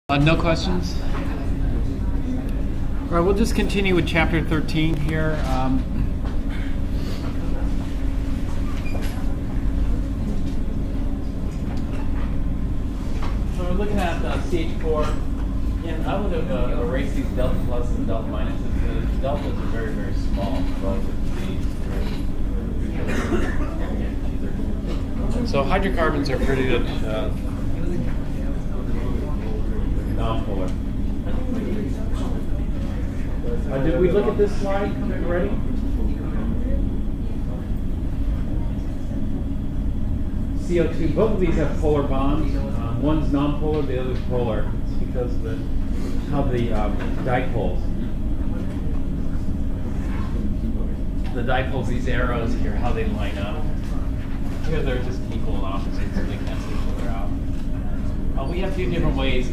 No questions? All right, we'll just continue with chapter 13 here. So we're looking at CH4. Again, I would have erased these delta plus and delta minuses. The deltas are very, very small relative to these. So hydrocarbons are pretty good. Non-polar. Did we look at this slide already? CO2, both of these have polar bonds. One's non-polar, the other's polar. It's because of how the dipoles. The dipoles, these arrows here, how they line up. Here they're just equal and opposite, so they cancel each other out. We have two different ways.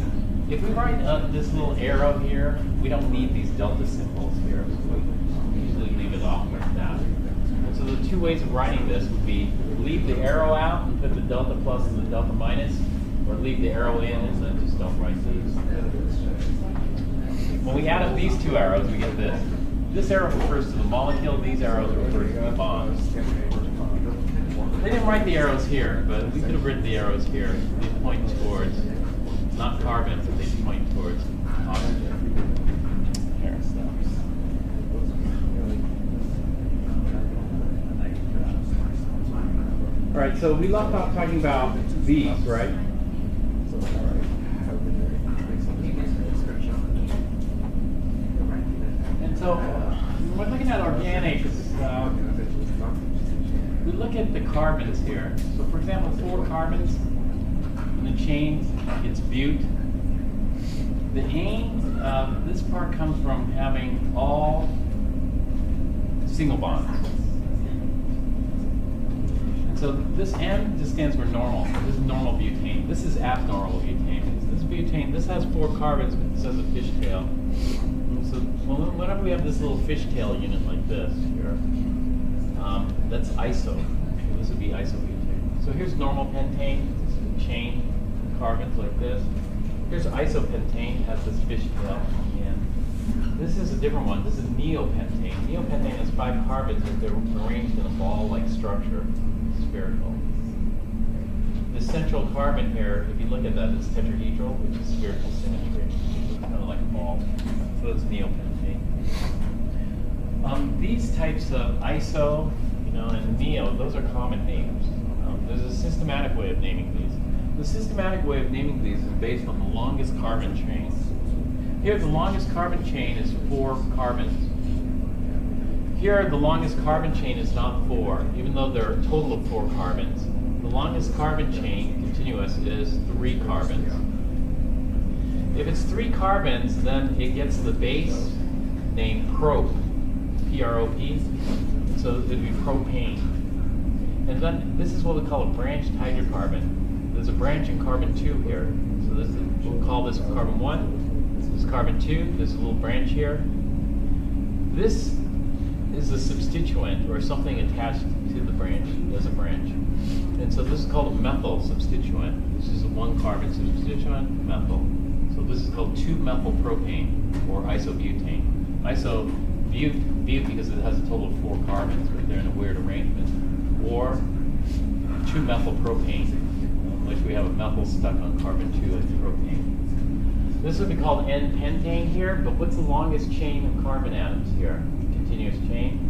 If we write this little arrow here, we don't need these delta symbols here. We usually leave it off like that. And so the two ways of writing this would be leave the arrow out and put the delta plus and the delta minus, or leave the arrow in and then just don't write these. When we add up these two arrows, we get this. This arrow refers to the molecule, these arrows refer to the bonds. They didn't write the arrows here, but we could have written the arrows here. They point towards not carbon, but they point towards oxygen. Here, all right, so we left off talking about these, right? And so when we're looking at organics, we look at the carbons here. So for example, 4 carbons. The chain, it's bute. The aim, this part comes from having all single bonds. And so this N just stands for normal. This is normal butane. This is abnormal butane. This butane, this has 4 carbons, but this has a fishtail. And so whenever we have this little fishtail unit like this here, that's iso. This would be isobutane. So here's normal pentane. This is a chain. Carbons like this. Here's isopentane, has this fishtail, and this is a different one. This is neopentane. Neopentane has 5 carbons, but they're arranged in a ball-like structure, spherical. The central carbon here, if you look at that, it's tetrahedral, which is spherical symmetry. It's kind of like a ball. So it's neopentane. These types of iso, and neo, those are common names. There's a systematic way of naming these. The systematic way of naming these is based on the longest carbon chain. Here, the longest carbon chain is 4 carbons. Here, the longest carbon chain is not 4, even though there are a total of 4 carbons. The longest carbon chain, continuous, is 3 carbons. If it's 3 carbons, then it gets the base name prop, P-R-O-P, so it would be propane. And then this is what we call a branched hydrocarbon. There's a branch in carbon 2 here. So this is, we'll call this carbon 1. This is carbon 2. There's a little branch here. This is a substituent, or something attached to the branch as a branch. And so this is called a methyl substituent. This is a 1 carbon substituent, methyl. So this is called 2-methylpropane, or isobutane. Isobute because it has a total of 4 carbons, but they're in a weird arrangement. Or 2-methylpropane. Which we have a methyl stuck on carbon 2 as propane. This would be called N-pentane here, but what's the longest chain of carbon atoms here? Continuous chain,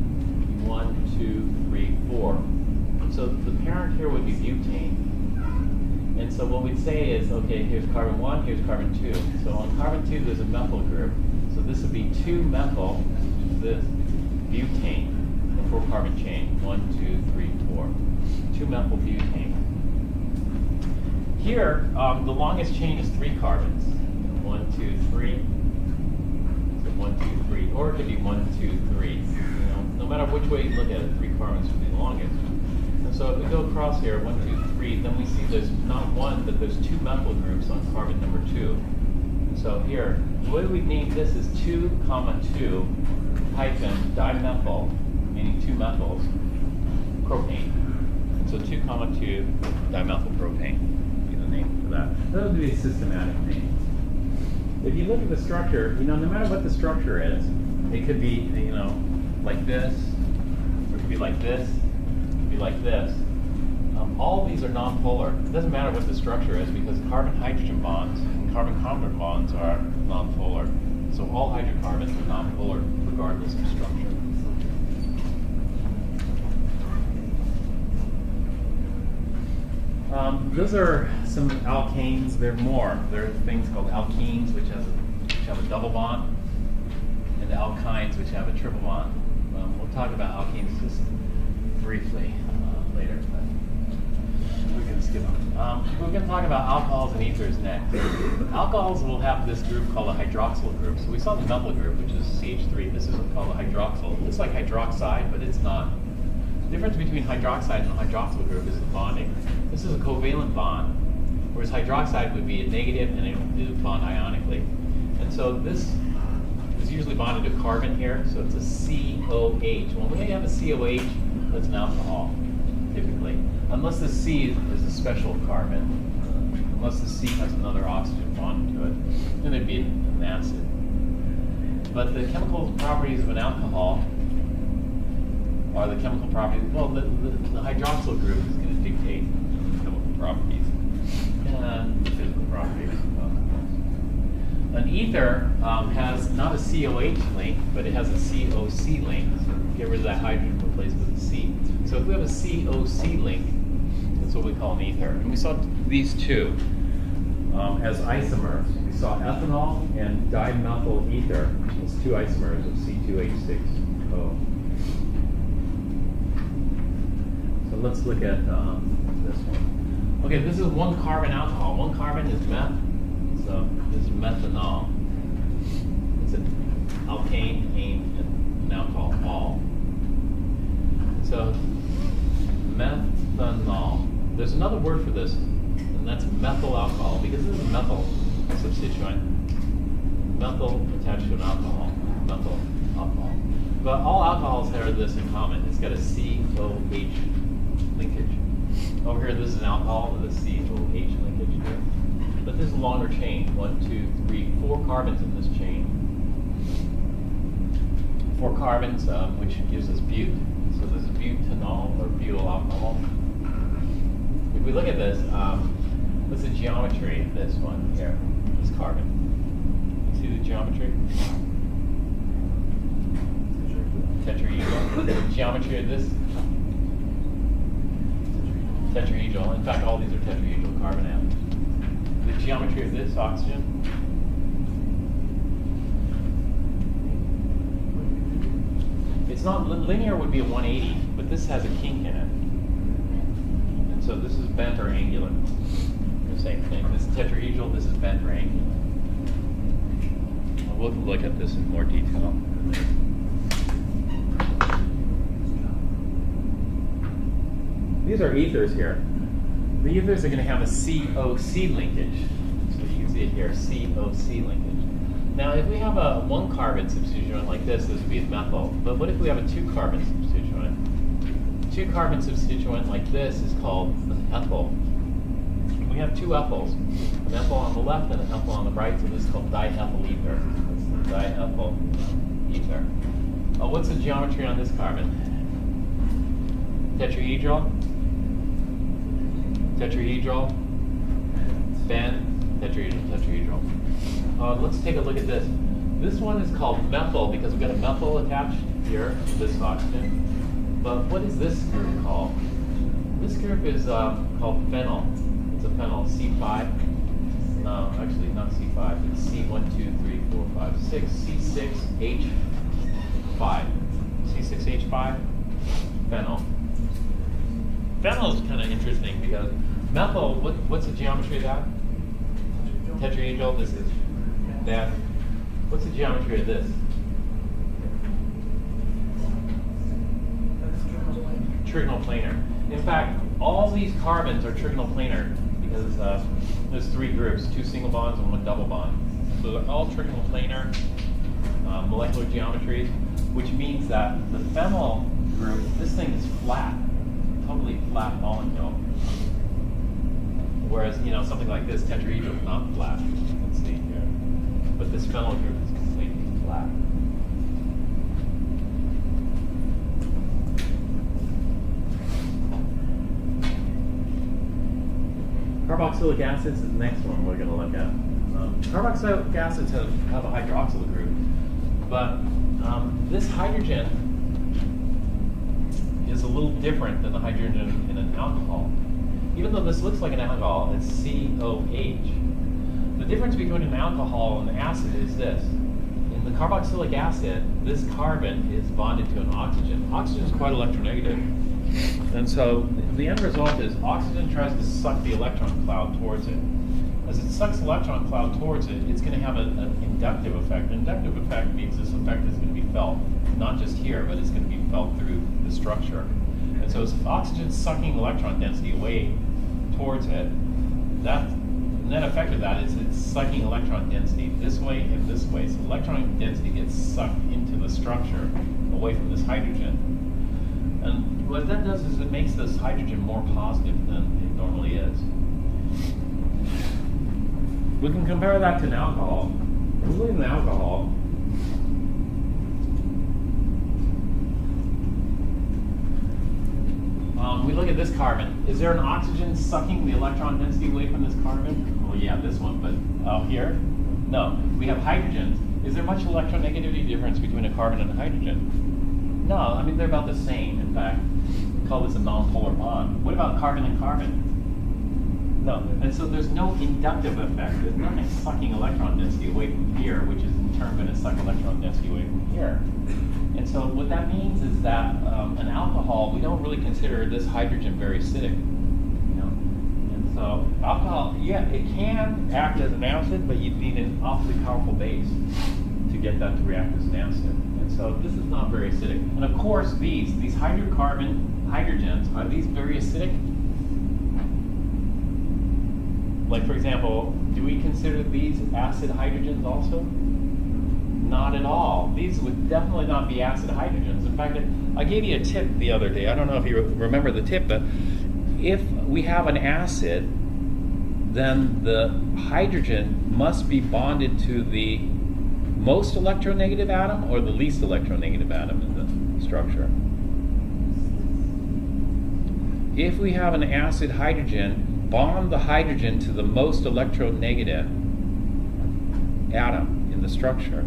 1, 2, 3, 4. So the parent here would be butane. And so what we'd say is, okay, here's carbon 1, here's carbon 2. So on carbon 2 there's a methyl group. So this would be 2-methyl, this butane, the 4 carbon chain, 1, 2, 3, 4. 2-methyl butane. Here, the longest chain is 3 carbons. 1, 2, 3. So 1, 2, 3. Or it could be 1, 2, 3. No matter which way you look at it, 3 carbons would be the longest. And so if we go across here, 1, 2, 3, then we see there's not 1, but there's 2 methyl groups on carbon number 2. And so here, the way we name this is 2, 2 hyphen dimethyl, meaning 2 methyls, propane. So 2, 2 dimethylpropane. Name for that. That would be a systematic name. if you look at the structure, no matter what the structure is, it could be, like this, or it could be like this, it could be like this. All of these are nonpolar. It doesn't matter what the structure is because carbon-hydrogen bonds and carbon-carbon bonds are nonpolar. So all hydrocarbons are nonpolar regardless of structure. Those are some alkanes. There are more. There are things called alkenes, which have a double bond, and alkynes, which have a triple bond. We'll talk about alkenes just briefly later, but we can skip on. We're going to talk about alcohols and ethers next. Alcohols will have this group called a hydroxyl group. So we saw the methyl group, which is CH3. This is called a hydroxyl. It looks like hydroxide, but it's not. The difference between hydroxide and a hydroxyl group is the bonding. This is a covalent bond, whereas hydroxide would be a negative and it would bond ionically. And so this is usually bonded to carbon here, so it's a COH. When we have a COH, that's an alcohol, typically. Unless the C is a special carbon, unless the C has another oxygen bond to it, then it'd be an acid. But the chemical properties of an alcohol are the chemical properties. Well, the hydroxyl group is going to dictate the chemical properties and the physical properties of alcohols. An ether has not a COH link, but it has a COC link. So get rid of that hydrogen, replace it with a C. So if we have a COC link, that's what we call an ether. And we saw these two as isomers. We saw ethanol and dimethyl ether as two isomers of C2H6O. So let's look at this one. Okay, this is one carbon alcohol. One carbon is meth, so this is methanol. It's an alkane, ane, and an alcohol. So methanol. There's another word for this, and that's methyl alcohol, because this is a methyl substituent. Methyl attached to an alcohol. Methyl alcohol. But all alcohols have this in common. It's got a COH linkage. Over here, this is an alcohol with a COH linkage here. But this is a longer chain. 1, 2, 3, 4 carbons in this chain. 4 carbons, which gives us bute. So this is butanol or butyl alcohol. If we look at this, what's the geometry of this one here? This carbon. See the geometry? Tetrahedral. The geometry of this? Tetrahedral. In fact, all these are tetrahedral carbon atoms. The geometry of this oxygen? It's not linear, would be a 180, but this has a kink in it. And so this is bent or angular. The same thing. This is tetrahedral, this is bent or angular. We'll look at this in more detail. These are ethers here. The ethers are going to have a COC linkage. So you can see it here, COC linkage. Now, if we have a 1 carbon substituent like this would be a methyl. But what if we have a 2 carbon substituent? 2 carbon substituent like this is called an ethyl. We have 2 ethyls, an ethyl on the left and an ethyl on the right, so this is called diethyl ether. That's the diethyl ether. What's the geometry on this carbon? Tetrahedral, tetrahedral, bend, tetrahedral. Let's take a look at this. This one is called methyl because we've got a methyl attached here to this oxygen. But what is this group called? This group is called phenyl. It's a phenyl, C5. No, actually not C5. It's C1, 2, 3, 4, 5, 6, C6H5. C6H5, phenyl. Phenyl is kind of interesting because methyl, what's the geometry of that? Tetrahedral, this is that. What's the geometry of this? Trigonal planar. In fact, all these carbons are trigonal planar because there's 3 groups, 2 single bonds and 1 double bond. So they're all trigonal planar molecular geometries, which means that the phenyl group, this thing is flat, totally flat molecule. Whereas, something like this, tetrahedral, is not flat. Let's see here. phenyl group is completely flat. Carboxylic acids is the next one we're going to look at. Carboxylic acids have a hydroxyl group, but this hydrogen is a little different than the hydrogen in an alcohol. Even though this looks like an alcohol, it's COH. The difference between an alcohol and an acid is this. In the carboxylic acid, this carbon is bonded to an oxygen. Oxygen is quite electronegative. And so the end result is oxygen tries to suck the electron cloud towards it. As it sucks the electron cloud towards it, it's going to have an inductive effect. An inductive effect means this effect is going to be felt, not just here, but it's going to be felt through the structure. And so as oxygen's sucking electron density away towards it, the net effect of that is it's sucking electron density this way and this way. So electron density gets sucked into the structure away from this hydrogen. And what that does is it makes this hydrogen more positive than it normally is. We can compare that to an alcohol. If we look at an alcohol, we look at this carbon. Is there an oxygen sucking the electron density away from this carbon? Well, yeah, this one, but out here? No. We have hydrogens. Is there much electronegativity difference between a carbon and a hydrogen? No, I mean, they're about the same. In fact, we call this a nonpolar bond. What about carbon and carbon? No. And so there's no inductive effect. There's nothing sucking electron density away from here, which is in turn going to suck electron density away from here. And so what that means is that an alcohol, we don't really consider this hydrogen very acidic. You know? And so alcohol, yeah, it can act as an acid, but you'd need an awfully powerful base to get that to react as an acid. And so this is not very acidic. And of course, these hydrocarbon hydrogens, are these very acidic? Like, for example, do we consider these acid hydrogens also? Not at all. These would definitely not be acid hydrogens. In fact, I gave you a tip the other day. I don't know if you remember the tip, but if we have an acid, then the hydrogen must be bonded to the most electronegative atom or the least electronegative atom in the structure. If we have an acid hydrogen, bond the hydrogen to the most electronegative atom in the structure.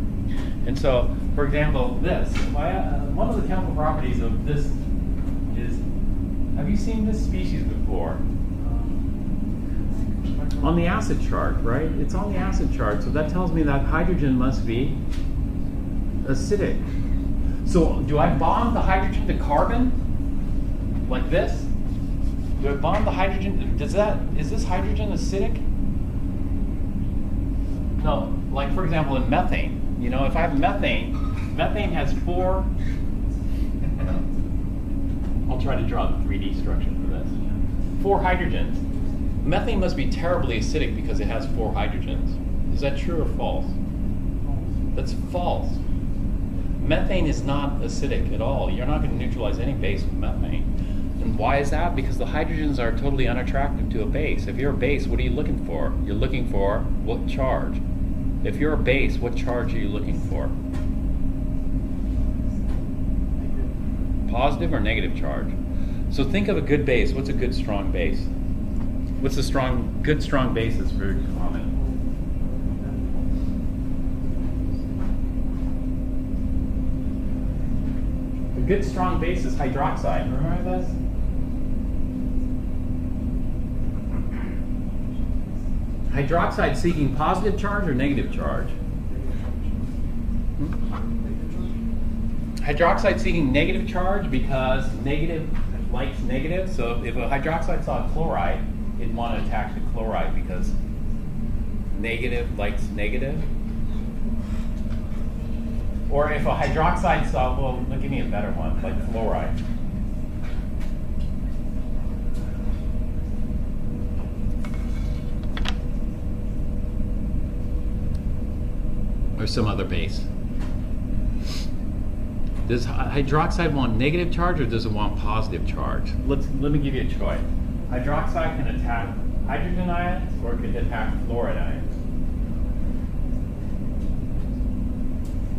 And so, for example, this, one of the chemical properties of this is, have you seen this species before? On the acid chart, right? It's on the acid chart, so that tells me that hydrogen must be acidic. So, do I bond the hydrogen to carbon? Like this? Do I bond the hydrogen? Is this hydrogen acidic? No, like for example in methane. You know, if I have methane has four, I'll try to draw the 3D structure for this. 4 hydrogens. Methane must be terribly acidic because it has 4 hydrogens. Is that true or false? That's false. Methane is not acidic at all. You're not going to neutralize any base with methane. And why is that? Because the hydrogens are totally unattractive to a base. If you're a base, what are you looking for? You're looking for what charge? If you're a base, what charge are you looking for? Positive or negative charge? So think of a good base. What's a good strong base? What's a good strong base that's very common? A good strong base is hydroxide. Remember this? Hydroxide seeking positive charge or negative charge? Hydroxide seeking negative charge because negative likes negative. So if a hydroxide saw chloride, it'd want to attack the chloride because negative likes negative. Or if a hydroxide saw, well, give me a better one, like fluoride. Or some other base. Does hydroxide want negative charge or does it want positive charge? Let me give you a choice. Hydroxide can attack hydrogen ions or it can attack fluoride ions.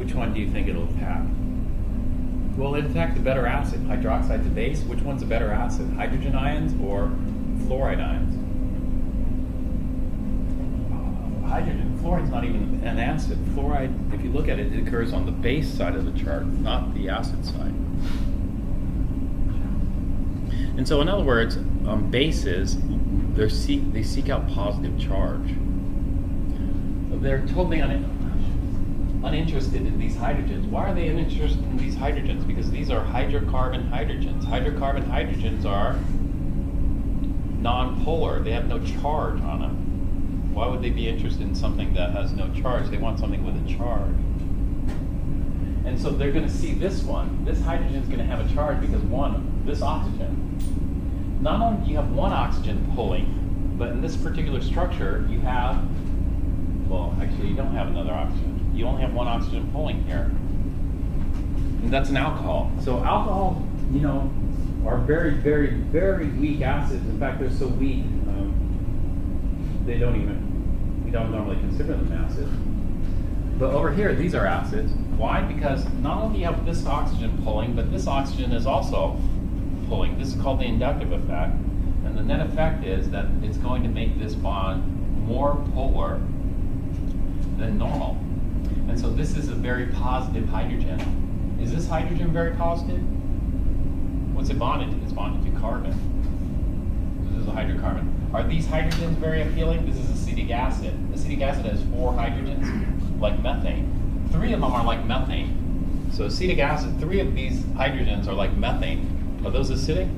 which one do you think it'll attack? Well, it attacks the better acid. Hydroxide's a base. Which one's a better acid? Hydrogen ions or fluoride ions? Hydrogen. Fluoride's not even an acid. Fluoride, if you look at it, it occurs on the base side of the chart, not the acid side. And so, in other words, bases, they seek out positive charge. They're totally uninterested in these hydrogens. Why are they uninterested in these hydrogens? Because these are hydrocarbon hydrogens. Hydrocarbon hydrogens are non-polar. They have no charge on them. Why would they be interested in something that has no charge? They want something with a charge. And so they're going to see this one. This hydrogen is going to have a charge because this oxygen. Not only do you have one oxygen pulling, but in this particular structure you have, well, actually you don't have another oxygen. You only have one oxygen pulling here. And that's an alcohol. So alcohol, are very, very, very weak acids. In fact, they're so weak, we don't normally consider them acids. But over here, these are acids. Why? Because not only do you have this oxygen pulling, but this oxygen is also pulling. This is called the inductive effect. And the net effect is that it's going to make this bond more polar than normal. And so this is a very positive hydrogen. Is this hydrogen very positive? What's it bonded to? It's bonded to carbon. This is a hydrocarbon. Are these hydrogens very appealing? This is acetic acid. Acetic acid has 4 hydrogens, like methane. 3 of them are like methane. So acetic acid, 3 of these hydrogens are like methane. Are those acidic?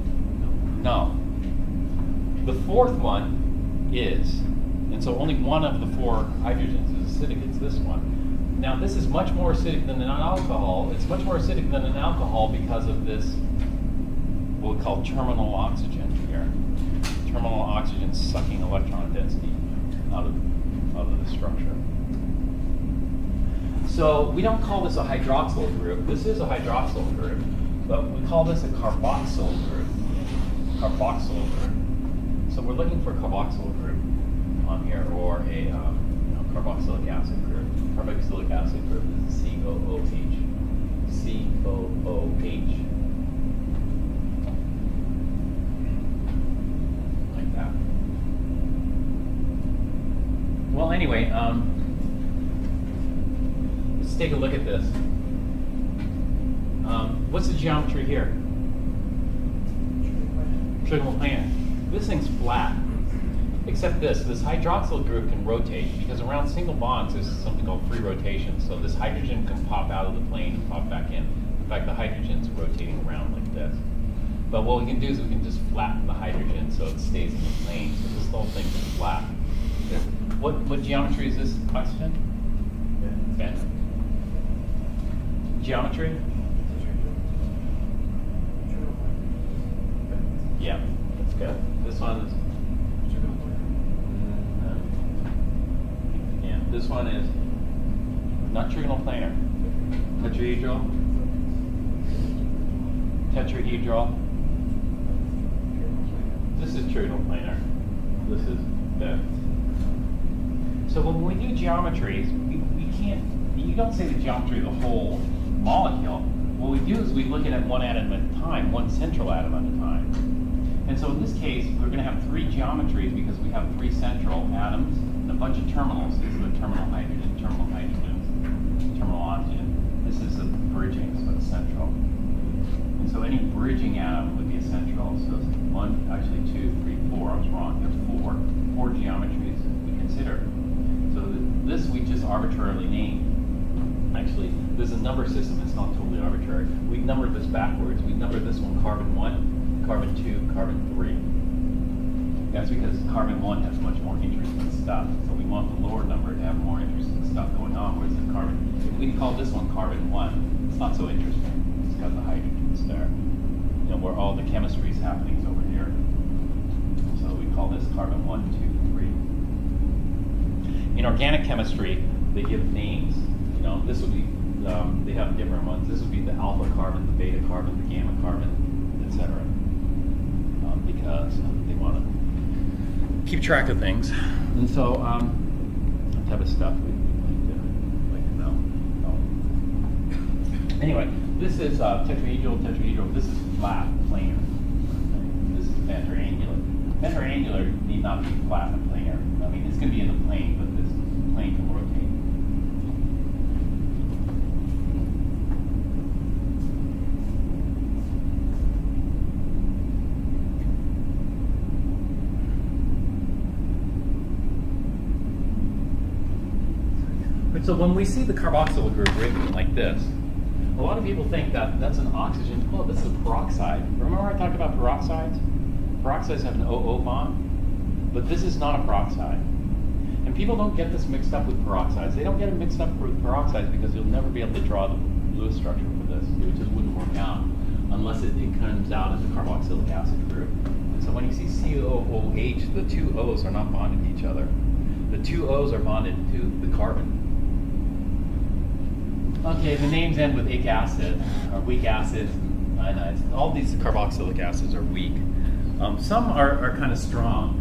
No. The 4th one is. And so only 1 of the 4 hydrogens is acidic. It's this one. Now this is much more acidic than an alcohol. It's much more acidic than an alcohol because of this, what we call terminal oxygen here. Terminal oxygen sucking electron density out of the structure. So we don't call this a hydroxyl group. This is a hydroxyl group, but we call this a carboxyl group. Carboxyl group. So we're looking for a carboxyl group on here, or a carboxylic acid group. Carboxylic acid group is COOH. COOH. Like that. Well, anyway, let's take a look at this. What's the geometry here? Trigonal plane. This thing's flat. Except this hydroxyl group can rotate, because around single bonds there's something called free rotation. So this hydrogen can pop out of the plane and pop back in. In fact, the hydrogen's rotating around like this. But what we can do is we can just flatten the hydrogen so it stays in the plane. So this whole thing is flat. What geometry is this oxygen? Okay. Geometry? Yeah, that's good. This one is. This one is not trigonal planar. Tetrahedral. Tetrahedral. This is trigonal planar. This is this. So when we do geometries, we can't, you don't say the geometry of the whole molecule. What we do is we look at it one atom at a time, one central atom at a time. And so in this case, we're going to have 3 geometries because we have 3 central atoms and a bunch of terminals. These are the terminal hydrogen, terminal oxygen. This is the bridging, so it's central. And so any bridging atom would be a central. So 1, actually 2, 3, 4. I was wrong. There's 4 geometries we consider. So this we just arbitrarily name. Actually, there's a number system. It's not totally arbitrary. We numbered this backwards. We numbered this one carbon 1, carbon 2, carbon 3. That's because carbon 1 has much more interesting stuff. So we want the lower number to have more interesting stuff going on. Whereas the carbon, if we call this one carbon 1, it's not so interesting. It's got the hydrogens there. You know, where all the chemistry is happening is over here. So we call this carbon 1, 2, 3. In organic chemistry, they give names. You know, this would be, they have different ones. This would be the alpha carbon, the beta carbon, the gamma carbon, etc. Because they want to keep track of things. And so, that type of stuff we like to know. Anyway, this is tetrahedral. This is flat, planar. This is bent or angular. Bent or angular need not be flat and planar. I mean, it's going to be in the plane, but this plane can rotate. So when we see the carboxyl group written like this, a lot of people think that that's an oxygen. Oh, this is a peroxide. Remember I talked about peroxides? Peroxides have an OO bond, but this is not a peroxide. And people don't get this mixed up with peroxides. They don't get it mixed up with peroxides because you'll never be able to draw the Lewis structure for this. It just wouldn't work out unless it comes out as a carboxylic acid group. And so when you see COOH, the two O's are not bonded to each other. The two O's are bonded to the carbon. Okay, the names end with ic acid, or weak acid, ionides. All these carboxylic acids are weak. Some are kind of strong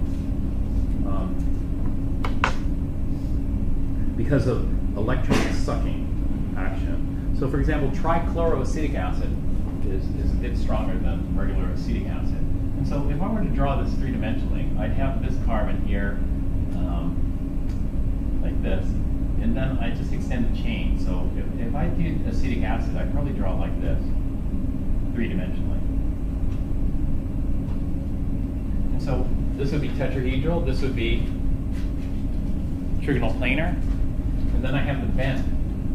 because of electron sucking action. So for example, trichloroacetic acid is a bit stronger than regular acetic acid. And so if I were to draw this three-dimensionally, I'd have this carbon here like this. And then I just extend the chain. So if I did acetic acid, I'd probably draw it like this, three-dimensionally. And so this would be tetrahedral, this would be trigonal planar, and then I have the bent.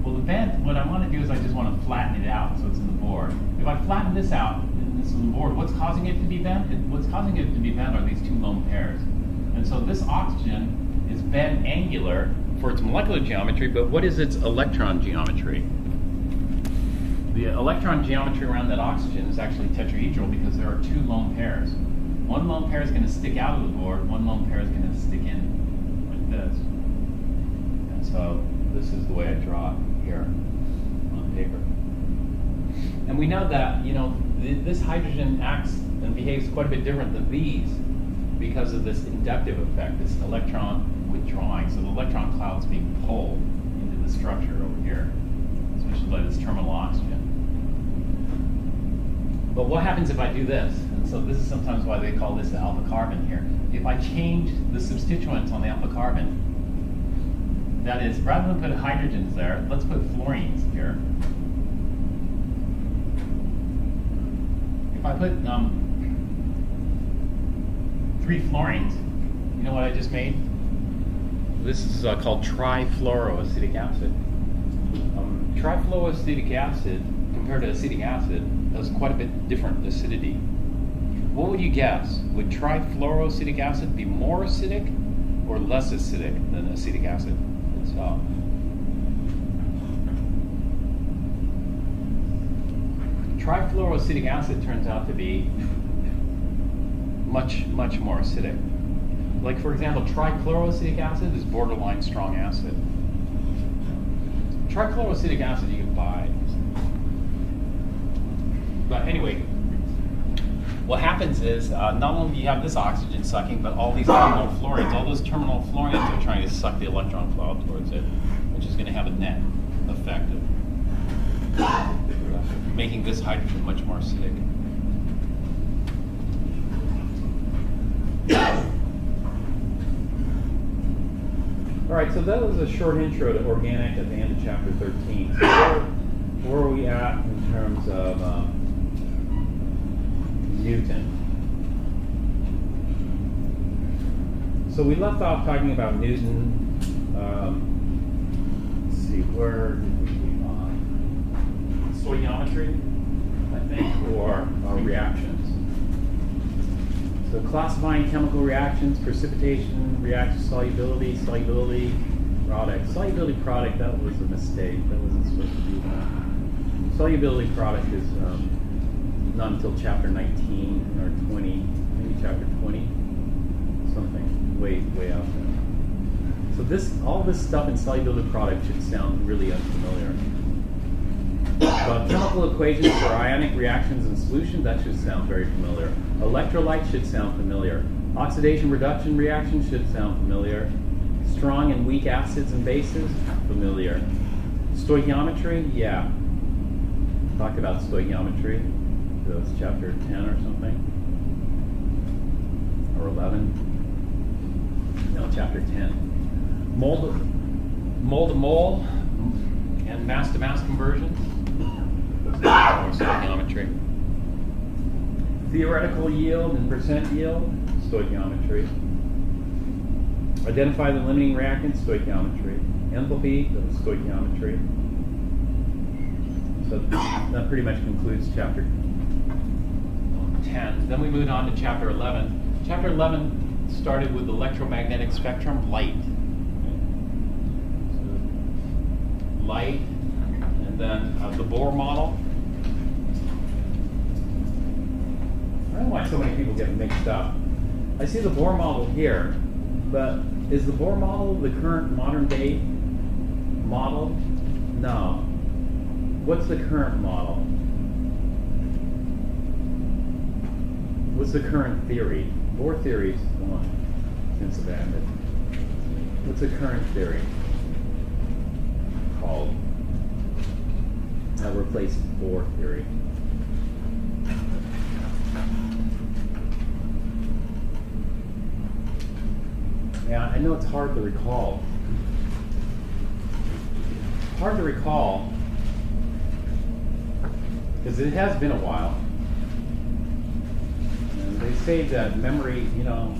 Well, the bent, what I want to do is I just want to flatten it out so it's in the board. If I flatten this out, and this is in the board, what's causing it to be bent? What's causing it to be bent are these two lone pairs. And so this oxygen is bent angular for its molecular geometry, but what is its electron geometry? The electron geometry around that oxygen is actually tetrahedral because there are two lone pairs. One lone pair is going to stick out of the board, one lone pair is going to stick in like this. And so this is the way I draw it here on paper. And we know that, you know, this hydrogen acts and behaves quite a bit different than these because of this inductive effect, this electron withdrawing. So the electron cloud's being pulled into the structure over here, especially by this terminal oxygen. But what happens if I do this? And so this is sometimes why they call this the alpha carbon here. If I change the substituents on the alpha carbon, that is, rather than put hydrogens there, let's put fluorines here. If I put 3 fluorines, you know what I just made? This is called trifluoroacetic acid. Trifluoroacetic acid, compared to acetic acid, has quite a bit different acidity. What would you guess? Would trifluoroacetic acid be more acidic or less acidic than acetic acid itself? Trifluoroacetic acid turns out to be much more acidic. Like, for example, trichloroacetic acid is borderline strong acid. Trichloroacetic acid you can buy. But anyway, what happens is not only do you have this oxygen sucking, but all these terminal fluorines, all those terminal fluorines are trying to suck the electron cloud towards it, which is going to have a net effect of making this hydrogen much more acidic. All right, so that was a short intro to organic at the end of chapter 13. So where are we at in terms of Newton? So we left off talking about Newton. Let's see, where did we leave on? Stoichiometry, I think, or reactions. So classifying chemical reactions, precipitation, reaction, solubility, product. Solubility product, that was a mistake. That wasn't supposed to do that. Solubility product is not until chapter 19 or 20, maybe chapter 20, something way out there. So all this stuff in solubility product should sound really unfamiliar. But chemical equations for ionic reactions and solutions, that should sound very familiar. Electrolytes should sound familiar. Oxidation reduction reactions should sound familiar. Strong and weak acids and bases, familiar. Stoichiometry, yeah. Talked about stoichiometry. That was chapter 10 or something. Or 11. No, chapter 10. Mole to mole and mass to mass conversions. Stoichiometry. Theoretical yield and percent yield. Stoichiometry. Identify the limiting reactant. Stoichiometry. Enthalpy. Stoichiometry. So that pretty much concludes chapter 10. Then we moved on to chapter 11. Chapter 11 started with electromagnetic spectrum, light. So light, and then the Bohr model. I don't know why so many people get mixed up. I see the Bohr model here, but is the Bohr model the current modern day model? No. What's the current model? What's the current theory? Bohr theory is the one since abandoned. What's the current theory called? That replaced Bohr theory. Yeah, I know it's hard to recall. Hard to recall because it has been a while. And they say that memory,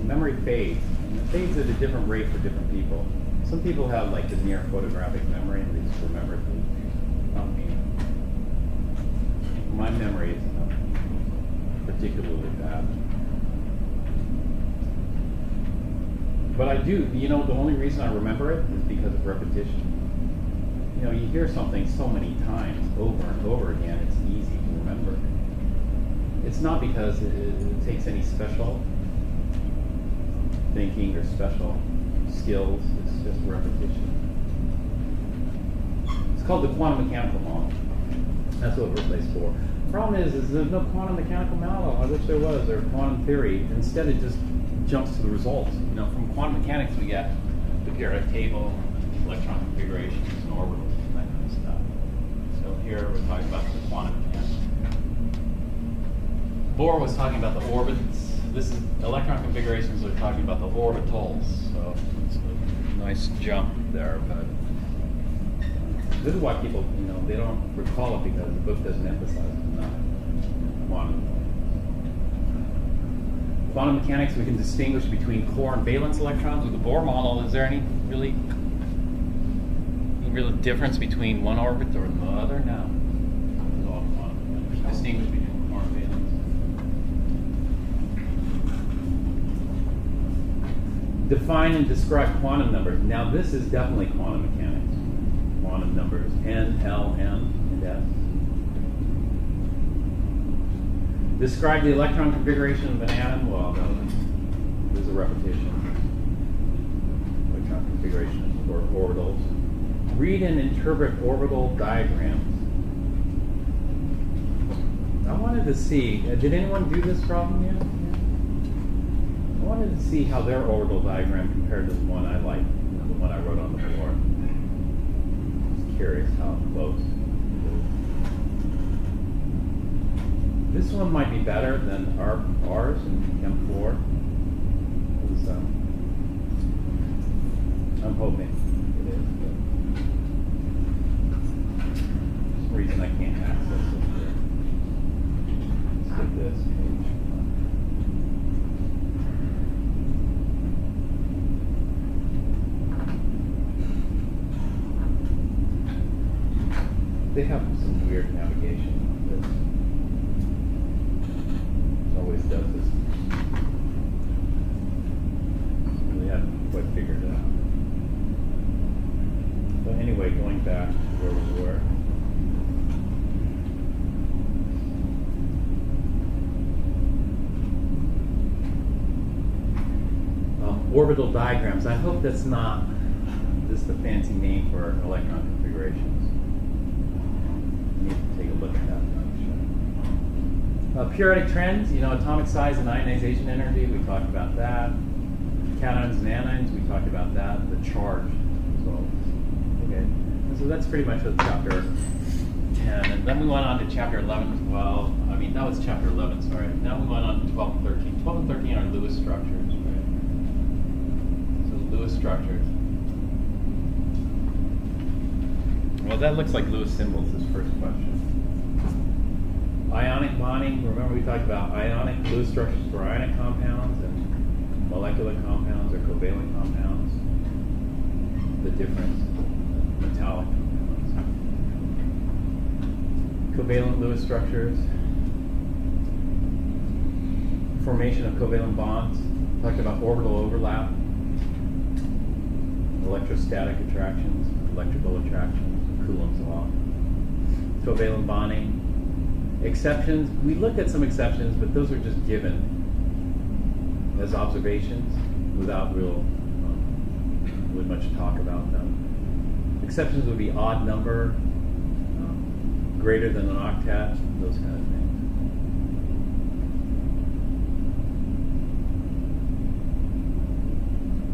memory fades. And it fades at a different rate for different people. Some people have like the near photographic memory and they just remember things. Not me. My memory is not particularly bad. But I do, the only reason I remember it is because of repetition. You hear something so many times over and over again, it's easy to remember. It's not because it takes any special thinking or special skills, it's just repetition. It's called the quantum mechanical model. That's what it replaced for. The problem is there's no quantum mechanical model. I wish there was, or quantum theory. Instead it just jumps to the results. From quantum mechanics we get the periodic table, electron configurations, and orbitals, and that kind of stuff. So here we're talking about the quantum mechanics. Bohr was talking about the orbits. This is electron configurations. We're talking about the orbitals. So it's a nice jump there, but this is why people, they don't recall it because the book doesn't emphasize it enough. Quantum mechanics, we can distinguish between core and valence electrons. With the Bohr model, is there any real difference between one orbit or the other? No. It's all quantum. We can distinguish between core and valence. Define and describe quantum numbers. Now this is definitely quantum mechanics. Quantum numbers, N, L, M, and S. Describe the electron configuration of an atom. Well, there's a repetition. Electron configuration for orbitals. Read and interpret orbital diagrams. I wanted to see, did anyone do this problem yet? I wanted to see how their orbital diagram compared to the one I like, the one I wrote on the board. Just curious how close. This one might be better than ours in Chem 4. I'm hoping it is. But for some reason I can't access it here. Let's get this page. They have some weird navigation on this. Always does this. Really haven't quite figured it out. But anyway, going back to where we were. Orbital diagrams. I hope that's not just a fancy name for electron configurations. I need to take a look at that. Periodic trends, atomic size and ionization energy, we talked about that. Cations and anions, we talked about that. The charge as well. Okay, and so that's pretty much what chapter 10, and then we went on to chapter 11 as well. I mean, that was chapter 11, sorry. Now we went on to 12 and 13. 12 and 13 are Lewis structures, right? So Lewis structures. Well, that looks like Lewis symbols, this first question. Ionic bonding, remember we talked about ionic Lewis structures for ionic compounds and molecular compounds or covalent compounds. The difference, metallic compounds. Covalent Lewis structures. Formation of covalent bonds. Talked about orbital overlap. Electrostatic attractions, electrical attractions, Coulomb's law. Covalent bonding. Exceptions, we looked at some exceptions, but those are just given as observations without really much talk about them. Exceptions would be odd number, greater than an octet, those kind of things.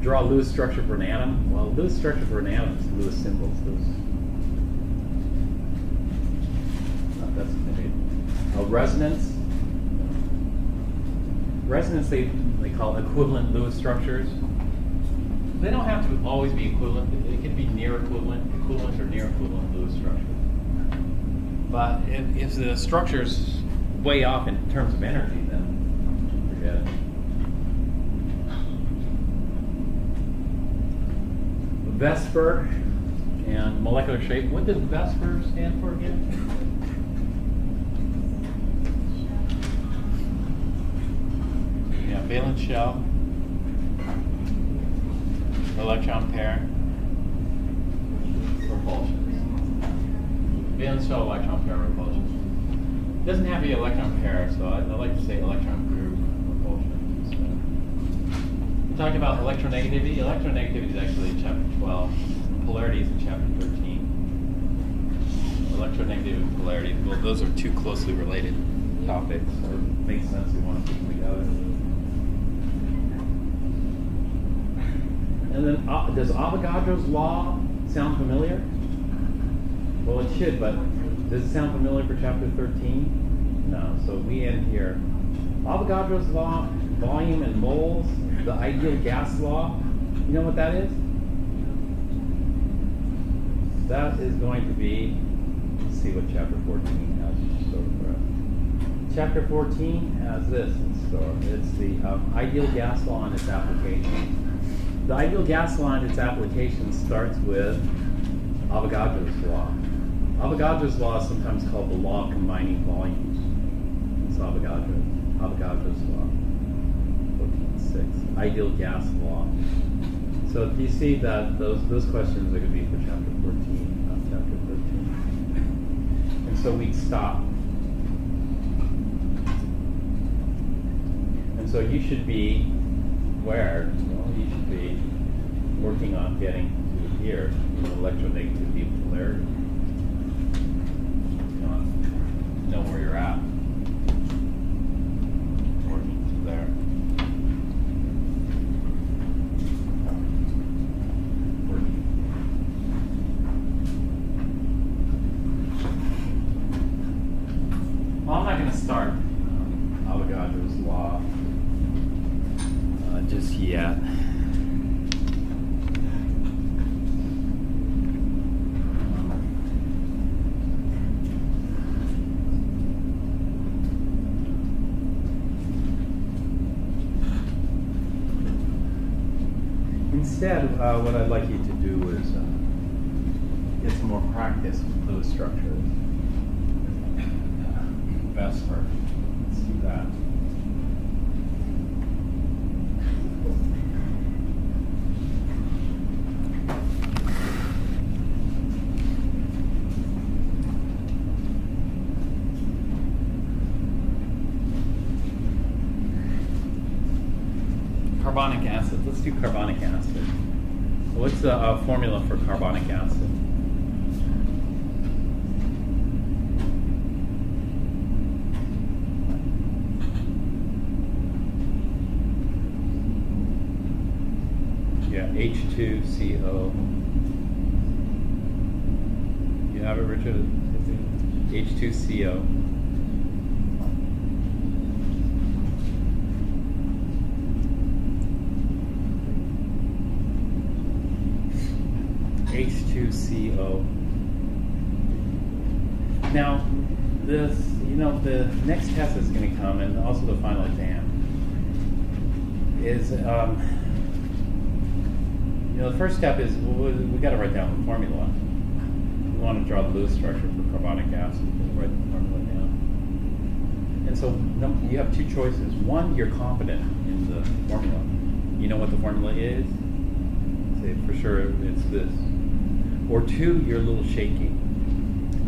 Draw a Lewis structure for an atom. Well, Lewis structure for an atom is Lewis symbols. That's maybe a resonance. Resonance they call equivalent Lewis structures. They don't have to always be equivalent. It could be near equivalent or near equivalent Lewis structure. But if the structure's way off in terms of energy, then forget it. Vesper and molecular shape. What does Vesper stand for again? Yeah, valence shell, electron pair, repulsion. Valence shell, electron pair, repulsion. It doesn't have to be electron pair, so I like to say electron group repulsion. We talked about electronegativity. Electronegativity is actually in chapter 12. Polarity is in chapter 13. Electronegativity and polarity, well, those are two closely related topics, so it makes sense we want to put them together. And then, does Avogadro's law sound familiar? Well, it should, but does it sound familiar for chapter 13? No, so we end here. Avogadro's law, volume and moles, the ideal gas law. You know what that is? That is going to be, let's see what chapter 14 has in store for us. Chapter 14 has this in store. It's the ideal gas law and its application. The ideal gas law and its application starts with Avogadro's law. Avogadro's law is sometimes called the law of combining volumes. It's Avogadro's law. 14.6. Ideal gas law. So you see that those questions are going to be for chapter 14, not chapter 13. And so we'd stop. And so you should be where? Well, you should be working on getting to here, electronegativity and polarity. Know where you're at. Working to there. Well, I'm not going to start Avogadro's law just yet. Instead, what I'd like you to do is get some more practice with Lewis structures. Vesper. Let's do that. Carbonic acid. Let's do carbonic acid. What's the formula for carbonic acid? Yeah, H2CO. You have it, Richard? H2CO. H2CO. Now, this, the next test that's going to come, and also the final exam, is, the first step is we got to write down the formula. We want to draw the Lewis structure for carbonic acid. We'll write the formula down. And so you have two choices. One, you're confident in the formula. You know what the formula is. Say for sure it's this. Or two, you're a little shaky.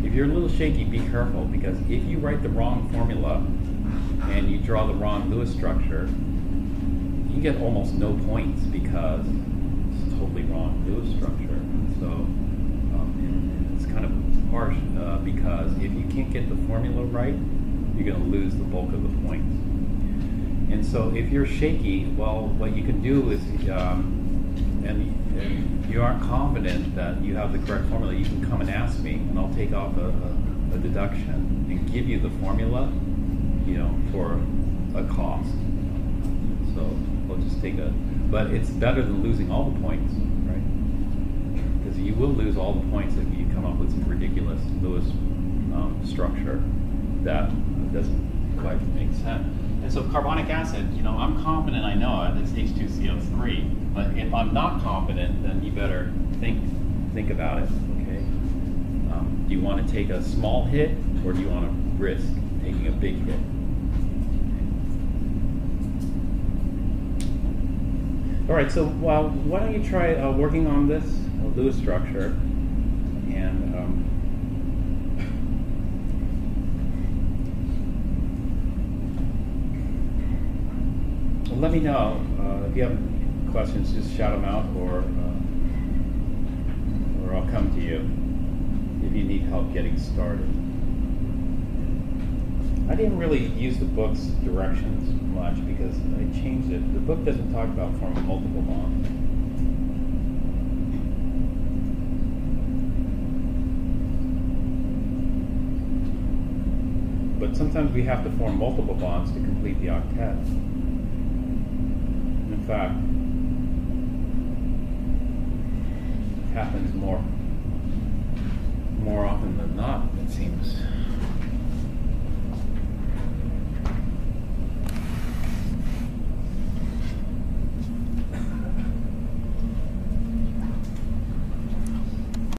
If you're a little shaky, be careful, because if you write the wrong formula and you draw the wrong Lewis structure, you get almost no points because it's a totally wrong Lewis structure. So and it's kind of harsh because if you can't get the formula right, you're going to lose the bulk of the points. And so if you're shaky, well, what you can do is, and you aren't confident that you have the correct formula, you can come and ask me, and I'll take off a deduction and give you the formula, for a cost. So we'll just take but it's better than losing all the points, right? Because you will lose all the points if you come up with some ridiculous Lewis structure that doesn't quite make sense. And so carbonic acid, I'm confident I know it, it's H2CO3, but if I'm not confident, then you better think about it, okay? Do you want to take a small hit, or do you want to risk taking a big hit? All right, so why don't you try working on this Lewis structure, and let me know if you have questions. Just shout them out, or I'll come to you if you need help getting started. I didn't really use the book's directions much because I changed it. The book doesn't talk about forming multiple bonds. But sometimes we have to form multiple bonds to complete the octet. In fact, it happens more often than not, it seems.